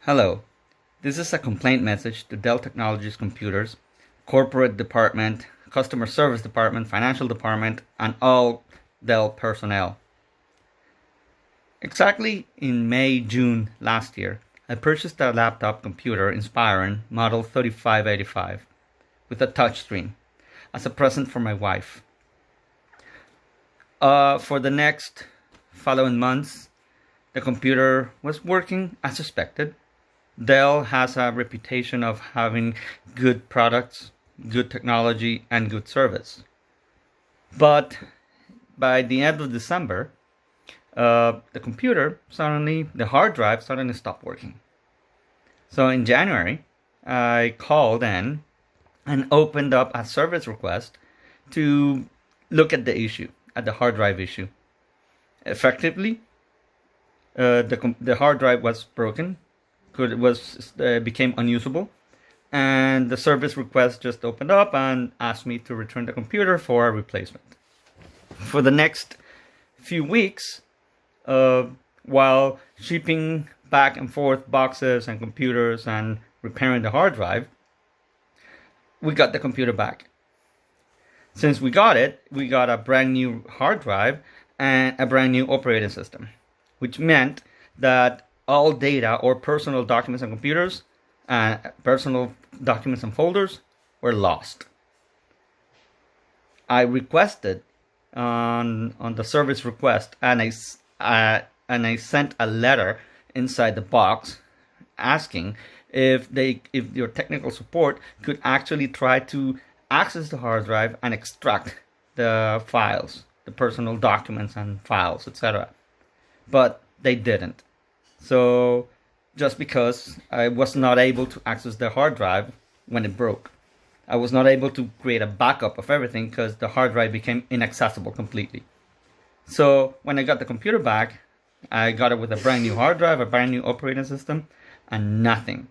Hello, this is a complaint message to Dell Technologies Computers, corporate department, customer service department, financial department, and all Dell personnel. Exactly in May, June last year, I purchased a laptop computer Inspiron model 3585 with a touchscreen as a present for my wife. For the next following months, the computer was working as expected. Dell has a reputation of having good products, good technology, and good service. But by the end of December, the hard drive suddenly stopped working. So in January, I called in and opened up a service request to look at the issue, at the hard drive issue. Effectively, the hard drive was broken. Became unusable, and the service request just opened up and asked me to return the computer for a replacement. For the next few weeks, while shipping back and forth boxes and computers and repairing the hard drive, we got the computer back. Since we got it, we got a brand new hard drive and a brand new operating system, which meant that all data or personal documents and computers, personal documents and folders were lost. I requested on the service request, and I sent a letter inside the box asking if your technical support could actually try to access the hard drive and extract the files, the personal documents and files, etc. But they didn't. So just because I was not able to access the hard drive when it broke, I was not able to create a backup of everything because the hard drive became inaccessible completely. So when I got the computer back, I got it with a brand new hard drive, a brand new operating system, and nothing.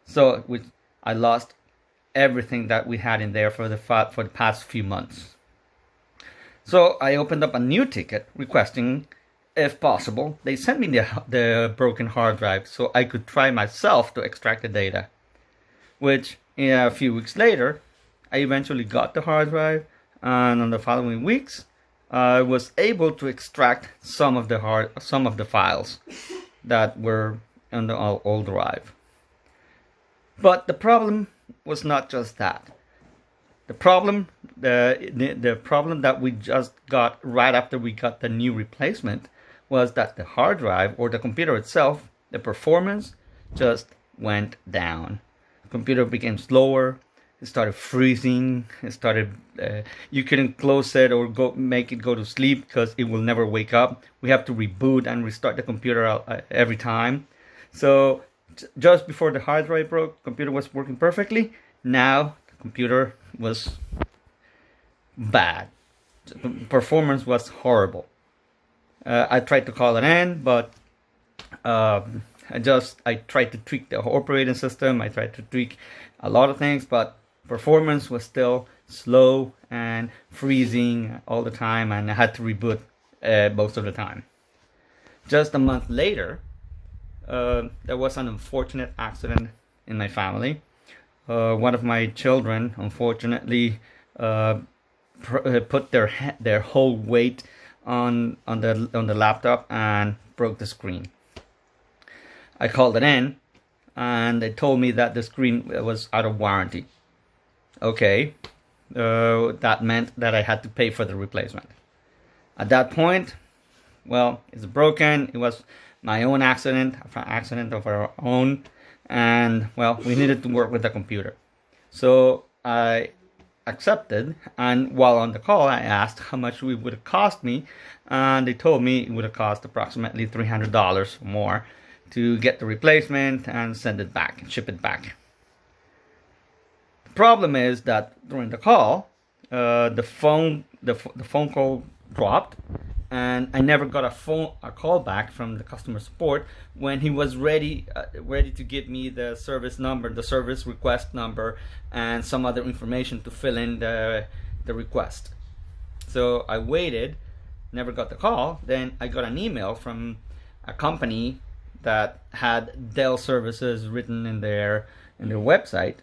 So I lost everything that we had in there for the past few months. So I opened up a new ticket requesting, if possible, they sent me the broken hard drive so I could try myself to extract the data. Which, a few weeks later, I eventually got the hard drive, and on the following weeks, I was able to extract some of the files that were on the old drive. But the problem was not just that. The problem that we just got right after we got the new replacement was that the hard drive or the computer itself, the performance just went down. The computer became slower. It started freezing. You couldn't close it or make it go to sleep because it will never wake up. We have to reboot and restart the computer every time. So just before the hard drive broke, the computer was working perfectly. Now the computer was bad. The performance was horrible. I tried to call it in, but I tried to tweak the operating system. I tried to tweak a lot of things, but performance was still slow and freezing all the time, and I had to reboot most of the time. Just a month later, there was an unfortunate accident in my family. One of my children, unfortunately, put their whole weight on the laptop and broke the screen. I called it in, and they told me that the screen was out of warranty. Okay, that meant that I had to pay for the replacement. At that point, well, it's broken. It was my own accident, an accident of our own, and well, we needed to work with the computer. So I accepted, and while on the call I asked how much it would have cost me, and they told me it would have cost approximately $300 more to get the replacement and send it back and ship it back. The problem is that during the call, the phone call dropped, and I never got a call back from the customer support when he was ready to give me the service number, the service request number, and some other information to fill in the request. So I waited, never got the call. Then I got an email from a company that had Dell services written in their website,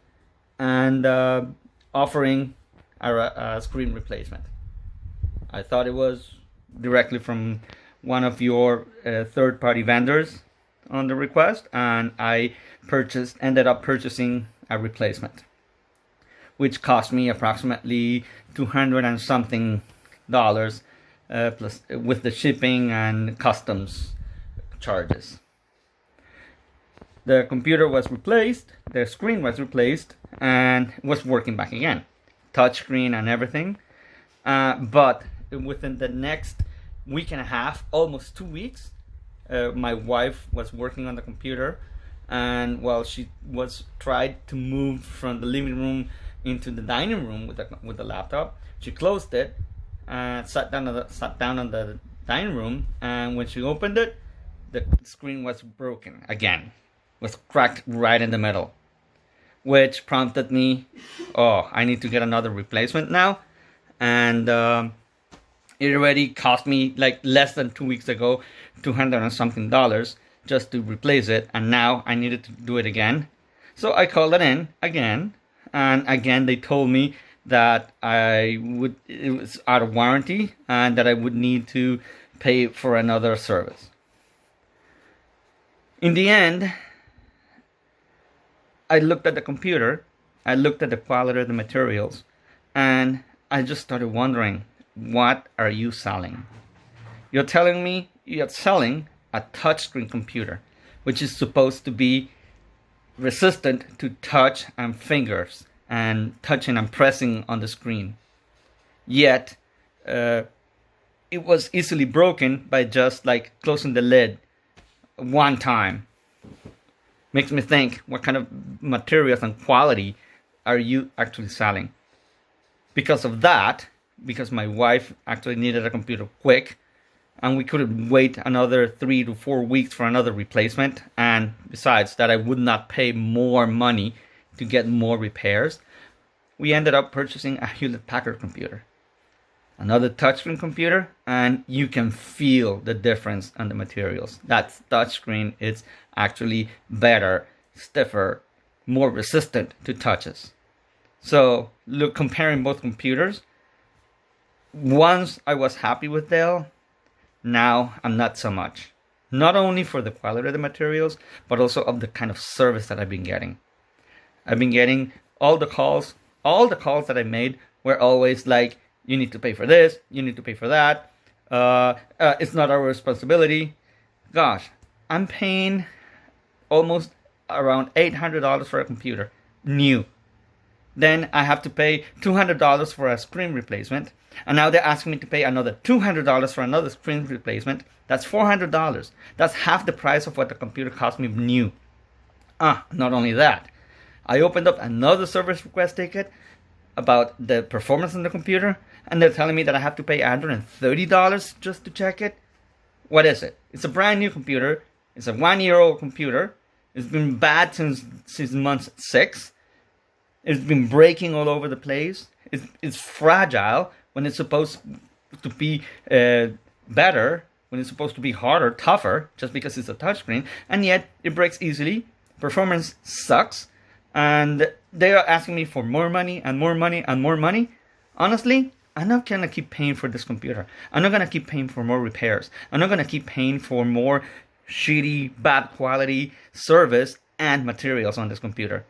and offering a screen replacement. I thought it was directly from one of your third-party vendors on the request, and I ended up purchasing a replacement, which cost me approximately 200 and something dollars, plus with the shipping and customs charges. The computer was replaced, the screen was replaced, and was working back again, touchscreen and everything. But within the next week and a half, almost 2 weeks, my wife was working on the computer, and while she was tried to move from the living room into the dining room with the laptop, she closed it and sat down on the dining room, and when she opened it, the screen was broken again, was cracked right in the middle, which prompted me, oh, I need to get another replacement now. And it already cost me, like, less than 2 weeks ago, 200 and something dollars just to replace it, and now I needed to do it again. So I called it in again, and again they told me that it was out of warranty and that I would need to pay for another service. In the end, I looked at the computer, I looked at the quality of the materials, and I just started wondering, what are you selling? You're telling me you're selling a touchscreen computer, which is supposed to be resistant to touch and fingers and touching and pressing on the screen. Yet, it was easily broken by just like closing the lid one time. Makes me think, what kind of materials and quality are you actually selling? Because of that, because my wife actually needed a computer quick, and we couldn't wait another 3 to 4 weeks for another replacement, and besides that I would not pay more money to get more repairs, we ended up purchasing a Hewlett-Packard computer. Another touchscreen computer, and you can feel the difference on the materials. That touchscreen is actually better, stiffer, more resistant to touches. So look, comparing both computers, once I was happy with Dell, now I'm not so much. Not only for the quality of the materials, but also of the kind of service that I've been getting. I've been getting all the calls that I made were always like, you need to pay for this, you need to pay for that, it's not our responsibility. Gosh, I'm paying almost around $800 for a computer, new. Then I have to pay $200 for a screen replacement, and now they're asking me to pay another $200 for another screen replacement. That's $400. That's half the price of what the computer cost me new. Not only that, I opened up another service request ticket about the performance on the computer, and they're telling me that I have to pay $130 just to check it. What is it? It's a brand new computer. It's a 1-year-old computer. It's been bad since month 6. It's been breaking all over the place. It's fragile when it's supposed to be better, when it's supposed to be harder, tougher, just because it's a touchscreen, and yet it breaks easily. Performance sucks, and they are asking me for more money and more money and more money. Honestly, I'm not gonna keep paying for this computer. I'm not gonna keep paying for more repairs. I'm not gonna keep paying for more shitty, bad quality service and materials on this computer.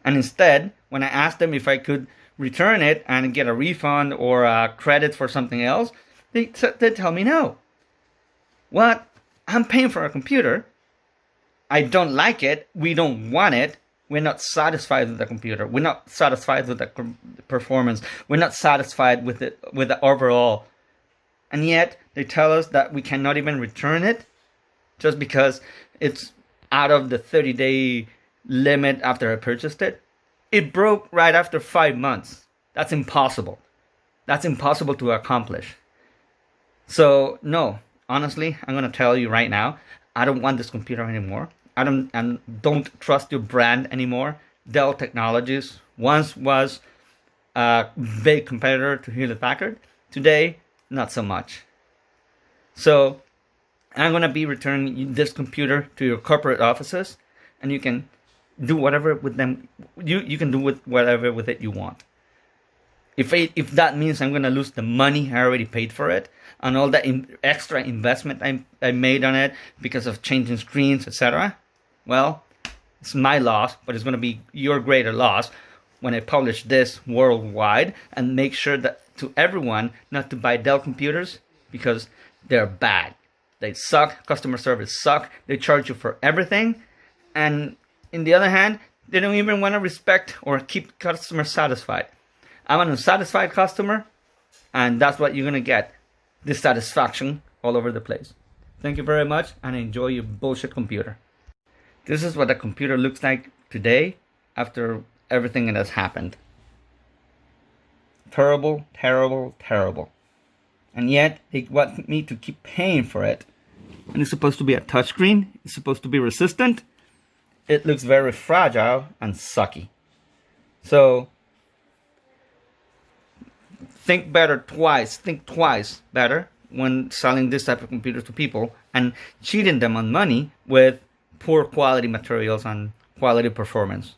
And instead, when I asked them if I could return it and get a refund or a credit for something else, they tell me no. What? I'm paying for a computer. I don't like it. We don't want it. We're not satisfied with the computer. We're not satisfied with the performance. We're not satisfied with it, with the overall. And yet, they tell us that we cannot even return it just because it's out of the 30-day limit after I purchased it. It broke right after 5 months. That's impossible. That's impossible to accomplish. So, no, honestly, I'm going to tell you right now, I don't want this computer anymore. I don't trust your brand anymore. Dell Technologies once was a big competitor to Hewlett-Packard. Today, not so much. So, I'm going to be returning this computer to your corporate offices, and you can do whatever with them. You can do with whatever with it you want. If that means I'm going to lose the money I already paid for it and all that extra investment I made on it because of changing screens, etc., well, it's my loss, but it's going to be your greater loss when I publish this worldwide and make sure that to everyone not to buy Dell computers because they're bad. They suck. Customer service suck. They charge you for everything. And in the other hand, they don't even want to respect or keep customers satisfied. I'm an unsatisfied customer, and that's what you're going to get. Dissatisfaction all over the place. Thank you very much, and enjoy your bullshit computer. This is what the computer looks like today after everything that has happened. Terrible, terrible, terrible. And yet, they want me to keep paying for it. And it's supposed to be a touchscreen. It's supposed to be resistant. It looks very fragile and sucky. So, think twice better when selling this type of computers to people and cheating them on money with poor quality materials and quality performance.